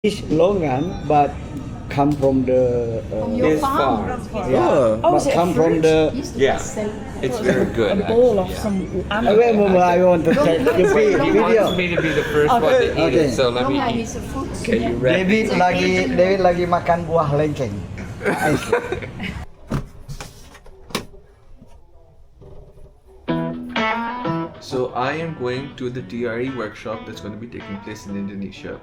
It's longan, but come from the Your This farm. farm. yeah, Oh. Oh, but is it a come from fruit? the. Used to Yeah. sell It's very good. a bowl of actually, yeah. some I remember I want to take the He wants video. me to be the first one to eat Okay. it, so let me longan eat. is a fruit. Okay, you ready? David lagi makan buah lengkeng. So I am going to the TRE workshop that's going to be taking place in Indonesia.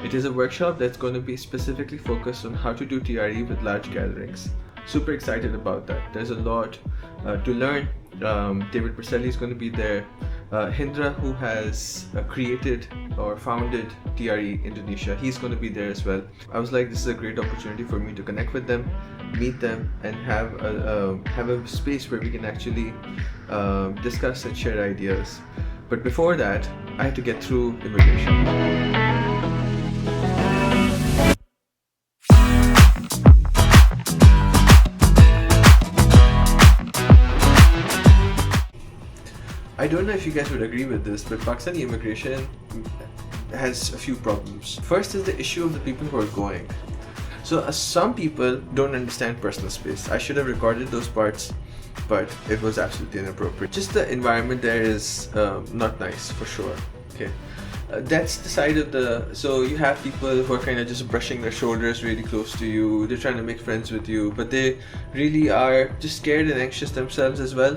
It is a workshop that's going to be specifically focused on how to do TRE with large gatherings. Super excited about that. There's a lot to learn. David Bercelli is going to be there. Hindra, who has created or founded TRE Indonesia, he's going to be there as well. I was like, this is a great opportunity for me to connect with them, meet them, and have a space where we can actually discuss and share ideas. But before that, I had to get through immigration. I don't know if you guys would agree with this, but Pakistani immigration has a few problems. First is the issue of the people who are going. So some people don't understand personal space. I should have recorded those parts, but it was absolutely inappropriate. Just the environment there is not nice for sure. Okay. That's the side of the, so you have people who are kind of just brushing their shoulders really close to you. They're trying to make friends with you, but they really are just scared and anxious themselves as well.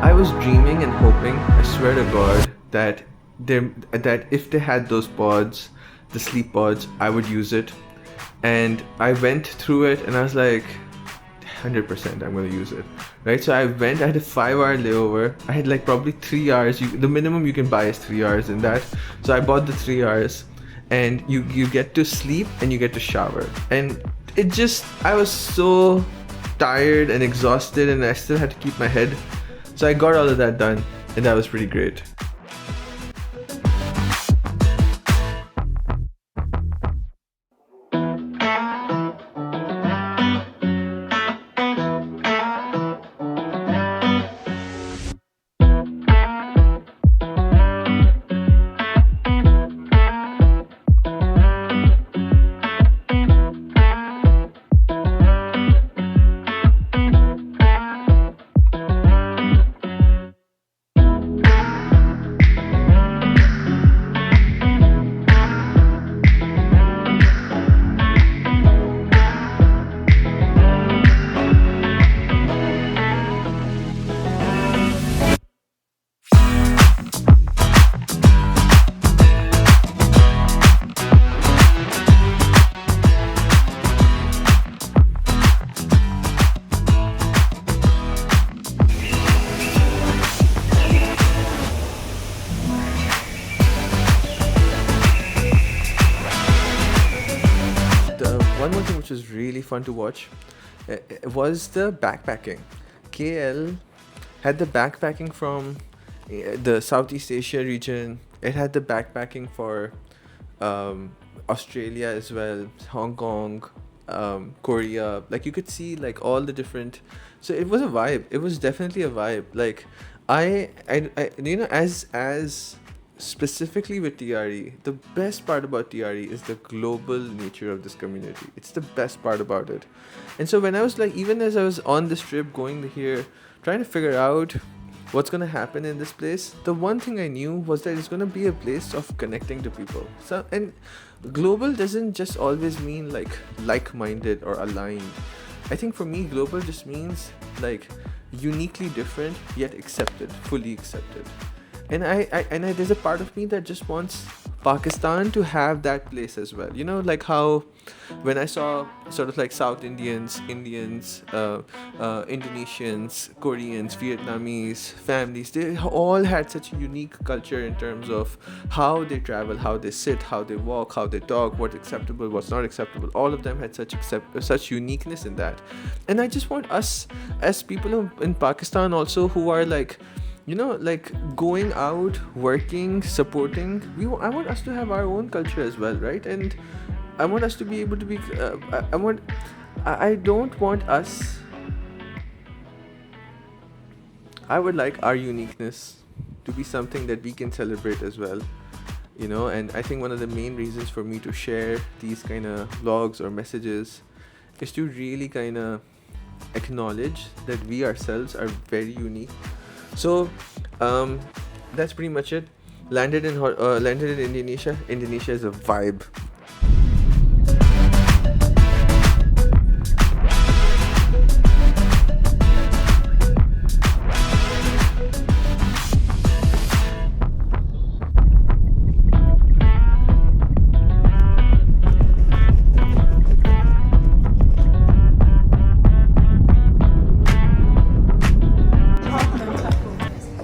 I was dreaming and hoping, I swear to God, that if they had those pods, the sleep pods, I would use it. And I went through it and I was like, 100% I'm gonna use it. Right? So I went, I had a 5-hour layover. I had like probably 3 hours. The minimum you can buy is 3 hours in that. So I bought the 3 hours, and you get to sleep and you get to shower. And it just, I was so tired and exhausted, and I still had to keep my head. So I got all of that done, and that was pretty great. One more thing which was really fun to watch was the backpacking. KL had the backpacking from the Southeast Asia region. It had the backpacking for Australia as well, Hong Kong, Korea. Like you could see like all the different. So it was a vibe. It was definitely a vibe. Like I as specifically with TRE, the best part about TRE is the global nature of this community. It's the best part about it. And so when I was like, even as I was on this trip going here, trying to figure out what's going to happen in this place, the one thing I knew was that it's going to be a place of connecting to people. So, and global doesn't just always mean like-minded or aligned. I think for me, global just means like uniquely different yet accepted, fully accepted. And I there's a part of me that just wants Pakistan to have that place as well. You know, like how when I saw sort of like South Indians, Indonesians, Koreans, Vietnamese families, they all had such a unique culture in terms of how they travel, how they sit, how they walk, how they talk, what's acceptable, what's not acceptable. All of them had such uniqueness in that. And I just want us as people in Pakistan also who are like, you know, like going out, working, supporting. I want us to have our own culture as well, right? And I want us to be able to be. I don't want us. I would like our uniqueness to be something that we can celebrate as well, you know. And I think one of the main reasons for me to share these kind of vlogs or messages is to really kind of acknowledge that we ourselves are very unique. So that's pretty much it. Landed in Indonesia. Indonesia is a vibe.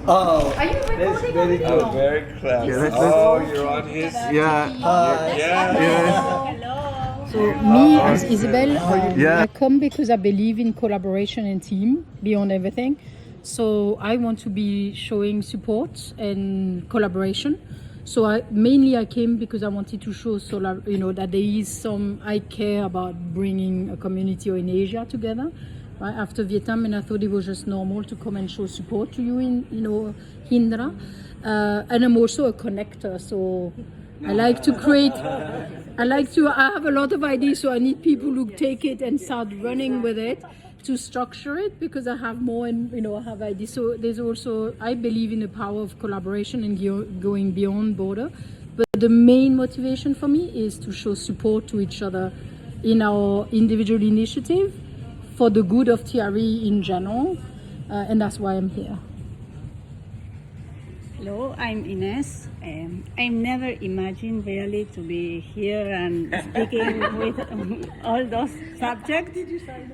Oh, Are you that's recording very already? good. Very clever. Yeah, that's- Oh, you're on his. Yeah. So me as Isabel, Yeah. I come because I believe in collaboration and team beyond everything. So I want to be showing support and collaboration. So I came because I wanted to show that there is some I care about bringing a community in Asia together. Right after Vietnam, and I thought it was just normal to come and show support to you in Hindra, and I'm also a connector, so I like to create. I have a lot of ideas, so I need people who take it and start running with it to structure it because I have more and I have ideas. So there's also I believe in the power of collaboration and going beyond border. But the main motivation for me is to show support to each other in our individual initiative, for the good of TRE in general, and that's why I'm here. Hello, I'm Ines. I never imagined really to be here and speaking with all those subjects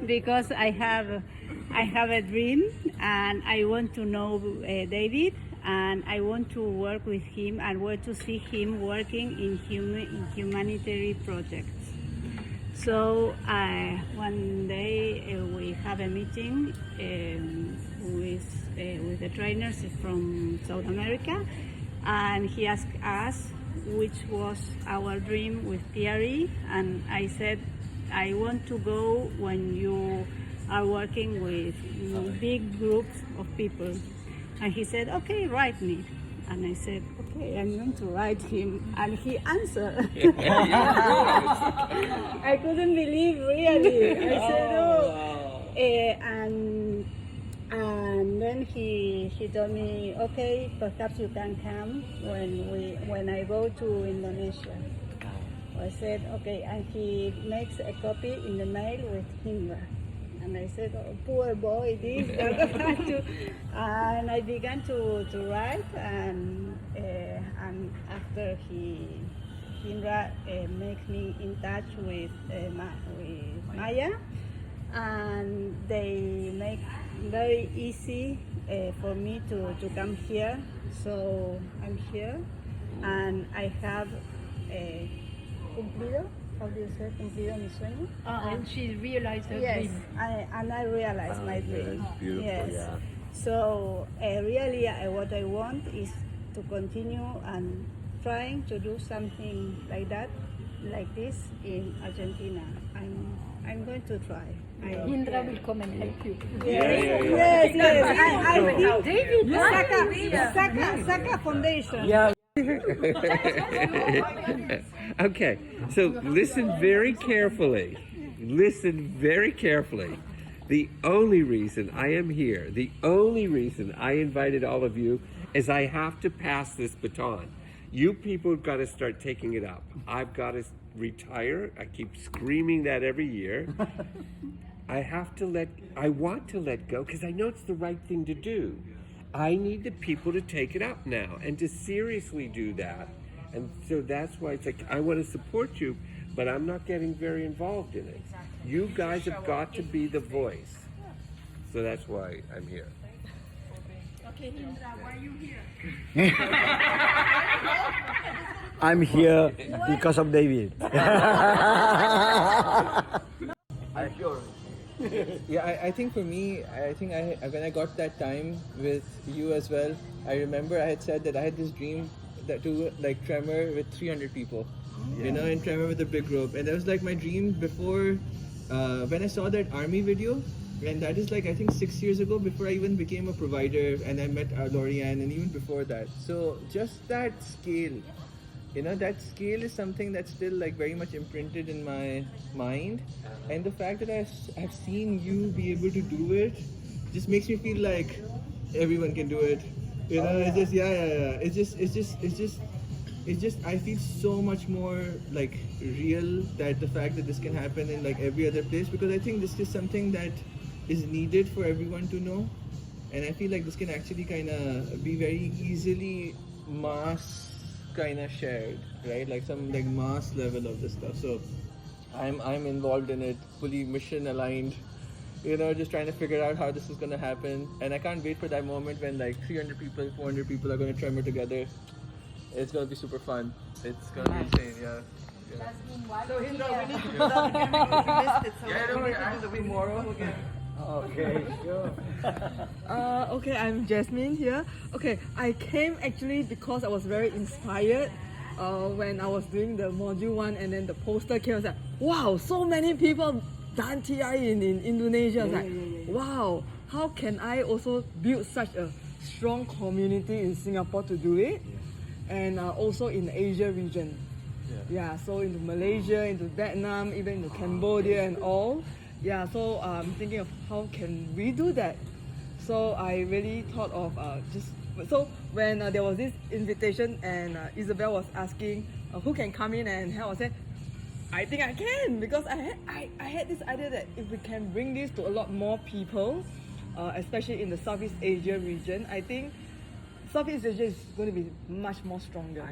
because I have a dream and I want to know David and I want to work with him and want to see him working in humanitarian projects. So one day we have a meeting with the trainers from South America, and he asked us which was our dream with TRE, and I said I want to go when you are working with big groups of people, and he said okay, write me. And I said, okay, I'm going to write him. And he answered. I couldn't believe, really. I said, oh. And then he told me, okay, perhaps you can come when I go to Indonesia. I said, okay. And he makes a copy in the mail with Hindra. And I said, oh, poor boy, this. And I began to write, and after Hindra makes me in touch with Maya, and they make very easy for me to come here. So I'm here, and I have cumplido. How do you say cumplido mi sueño? And she realized her Yes, dream. and I realized my dream. That's beautiful, Yes. yeah. So really, what I want is to continue and trying to do something like that, like this in Argentina. I'm going to try. Hindra will come and help you. Yes. I David, Saka Foundation. Yeah. Okay, so listen very carefully. Listen very carefully. The only reason I am here, the only reason I invited all of you is I have to pass this baton. You people have got to start taking it up. I've got to retire. I keep screaming that every year. I want to let go because I know it's the right thing to do. I need the people to take it up now and to seriously do that And so that's why it's like, I want to support you, but I'm not getting very involved in it. You guys have got to be the voice. So that's why I'm here. Okay, Indra, why are you here? I'm here because of David. I'm sure. Yeah, I think for me, I think when I got that time with you as well, I remember I had said that I had this dream that to like Tremor with 300 people, you know, in Tremor with a big group, and that was like my dream before when I saw that army video, and that is like I think 6 years ago before I even became a provider, and I met Lorianne, and even before that. So just that scale. You know, that scale is something that's still like very much imprinted in my mind, and the fact that I've seen you be able to do it just makes me feel like everyone can do it. You know, it's just it's just I feel so much more like real that the fact that this can happen in like every other place, because I think this is something that is needed for everyone to know, and I feel like this can actually kind of be very easily mass kind of shared, right? Like some like mass level of this stuff. So I'm involved in it, fully mission aligned, you know, just trying to figure out how this is going to happen, and I can't wait for that moment when like 300 people, 400 people are going to tremor together. It's going to be super fun. It's going to be insane. Yeah. So Indra, we need to do that again because we missed it. So Yeah, we don't worry, need to do the tomorrow again. Okay, sure. Okay, I'm Jasmine here. Okay, I came actually because I was very inspired when I was doing the module 1 and then the poster came. I was like, wow, so many people done TRE in Indonesia. I was like, wow, how can I also build such a strong community in Singapore to do it? And also in the Asia region. Yeah, so into Malaysia, into Vietnam, even into Cambodia and all. Yeah, so I'm thinking of how can we do that. So I really thought of so when there was this invitation and Isabel was asking who can come in and help, I said, I think I can, because I had this idea that if we can bring this to a lot more people, especially in the Southeast Asia region, I think Southeast Asia is going to be much more stronger.